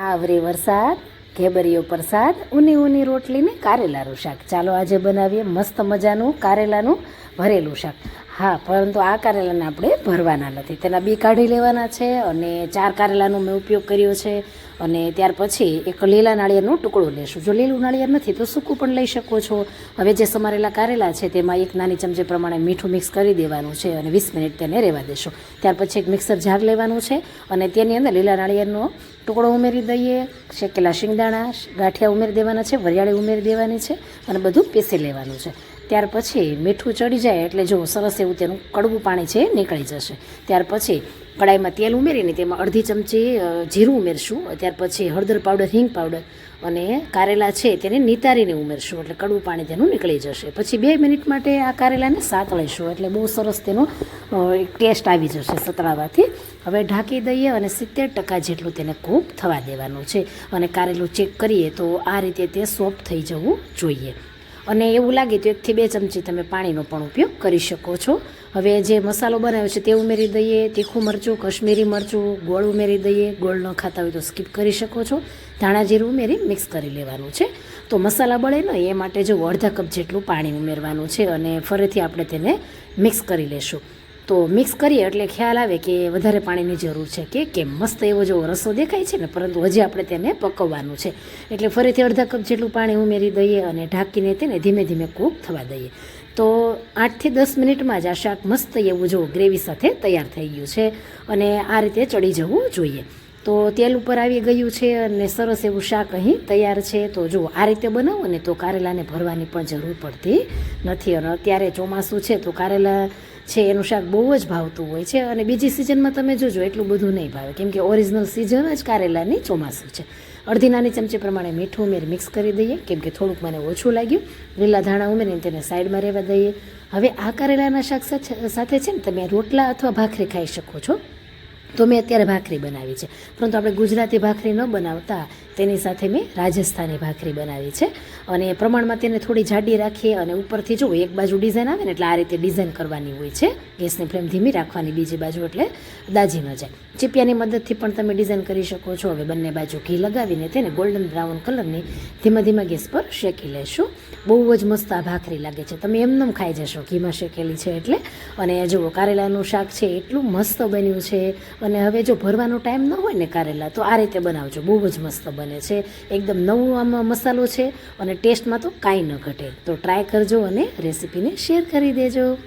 આવરે વરસાદ ઘેબરીયો પ્રસાદ ઊની ઊની રોટલી ને કારેલાનું શાક. ચાલો આજે બનાવીએ મસ્ત મજાનું કારેલાનું ભરેલું શાક. હા, પરંતુ આ કારેલાને આપણે ભરવાના નથી, તેના બી કાઢી લેવાના છે અને 4 કારેલાનો મેં ઉપયોગ કર્યો છે. અને ત્યાર પછી એક લીલા નાળિયેરનો ટુકડો લેશું. જો લીલું નાળિયેર નથી તો સૂકું પણ લઈ શકો છો. હવે જે સમારેલા કારેલા છે તેમાં 1 નાની ચમચી પ્રમાણે મીઠું મિક્સ કરી દેવાનું છે અને 20 મિનિટ તેને રહેવા દેશું. ત્યાર પછી એક મિક્સર જાર લેવાનું છે અને તેની અંદર લીલા નાળિયેરનો ટુકડો ઉમેરી દઈએ, શેકેલા શિંગદાણા ગાંઠિયા ઉમેરી દેવાના છે, વરિયાળી ઉમેરી દેવાની છે અને બધું પીસી લેવાનું છે. ત્યાર પછી મીઠું ચડી જાય એટલે જો સરસ એવું તેનું કડવું પાણી છે નીકળી જશે. ત્યાર પછી કડાઈમાં તેલ ઉમેરીને તેમાં અડધી ચમચી જીરું ઉમેરશું. ત્યાર પછી હળદર પાવડર, હિંગ પાવડર અને કારેલા છે તેને નિતારીને ઉમેરશું એટલે કડવું પાણી તેનું નીકળી જશે. પછી 2 મિનિટ માટે આ કારેલાને સાતળીશું એટલે બહુ સરસ તેનો ટેસ્ટ આવી જશે સતળાવાથી. હવે ઢાંકી દઈએ અને 70% જેટલું તેને કૂક થવા દેવાનું છે. અને કારેલું ચેક કરીએ તો આ રીતે તે સોફ્ટ થઈ જવું જોઈએ. અને એવું લાગે તો 1 થી 2 ચમચી તમે પાણીનો પણ ઉપયોગ કરી શકો છો. હવે જે મસાલો બનાવ્યો છે તે ઉમેરી દઈએ. તીખું મરચું, કશ્મીરી મરચું, ગોળ ઉમેરી દઈએ. ગોળ ન ખાતા હોય તો સ્કીપ કરી શકો છો. ધાણા જીરું ઉમેરી મિક્સ કરી લેવાનું છે. તો મસાલા બળે નહીં એ માટે જો અડધા કપ જેટલું પાણી ઉમેરવાનું છે અને ફરીથી આપણે તેને મિક્સ કરી લેશું. તો મિક્સ કરીએ એટલે ખ્યાલ આવે કે વધારે પાણીની જરૂર છે કે કેમ. મસ્ત એવો જો રસો દેખાય છે ને, પરંતુ હજી આપણે તેને પકવવાનું છે. એટલે ફરીથી અડધા કપ જેટલું પાણી ઉમેરી દઈએ અને ઢાંકીને તેને ધીમે ધીમે કૂક થવા દઈએ. તો 8 થી 10 મિનિટમાં જ આ શાક મસ્ત એવું જો ગ્રેવી સાથે તૈયાર થઈ ગયું છે અને આ રીતે ચડી જવું જોઈએ. તો તેલ ઉપર આવી ગયું છે અને સરસ એવું શાક અહીં તૈયાર છે. તો જો આ રીતે બનાવો ને તો કારેલાને ભરવાની પણ જરૂર પડતી નથી. અને અત્યારે ચોમાસું છે તો કારેલા છે એનું શાક બહુ જ ભાવતું હોય છે. અને બીજી સિઝનમાં તમે જોજો એટલું બધું નહીં ભાવે, કેમ કે ઓરિજિનલ સિઝન જ કારેલાની ચોમાસું છે. અડધી નાની ચમચી પ્રમાણે મીઠું ઉમેરી મિક્સ કરી દઈએ, કેમ કે થોડુંક મને ઓછું લાગ્યું. લીલા ધાણા ઉમેરીને તેને સાઈડમાં રહેવા દઈએ. હવે આ કારેલાના શાક સાથે છે ને તમે રોટલા અથવા ભાખરી ખાઈ શકો છો. તો મેં અત્યારે ભાખરી બનાવી છે, પરંતુ આપણે ગુજરાતી ભાખરી ન બનાવતા તેની સાથે મેં રાજસ્થાની ભાખરી બનાવી છે. અને પ્રમાણમાં તેને થોડી જાડી રાખીએ અને ઉપરથી જો એક બાજુ ડિઝાઇન આવે ને એટલે આ રીતે ડિઝાઇન કરવાની હોય છે. ગેસની ફ્લેમ ધીમી રાખવાની, બીજી બાજુ એટલે દાજી ન જાય. ચીપિયાની મદદથી પણ તમે ડિઝાઇન કરી શકો છો. હવે બંને બાજુ ઘી લગાવીને તેને ગોલ્ડન બ્રાઉન કલરની ધીમા ધીમા ગેસ પર શેકી લેશું. બહુ જ મસ્ત આ ભાખરી લાગે છે, તમે એમનેમ ખાઈ જશો ઘીમાં શેકેલી છે એટલે. અને જુઓ કારેલાનું શાક છે એટલું મસ્ત બન્યું છે. અને હવે જો ભરવાનો ટાઈમ ન હોય ને કારેલા, તો આ રીતે બનાવજો, બહુ જ મસ્ત બને છે. એકદમ નવું આમાં મસાલો છે અને ટેસ્ટમાં તો કાંઈ ન ઘટે. તો ટ્રાય કરજો અને રેસીપીને શેર કરી દેજો.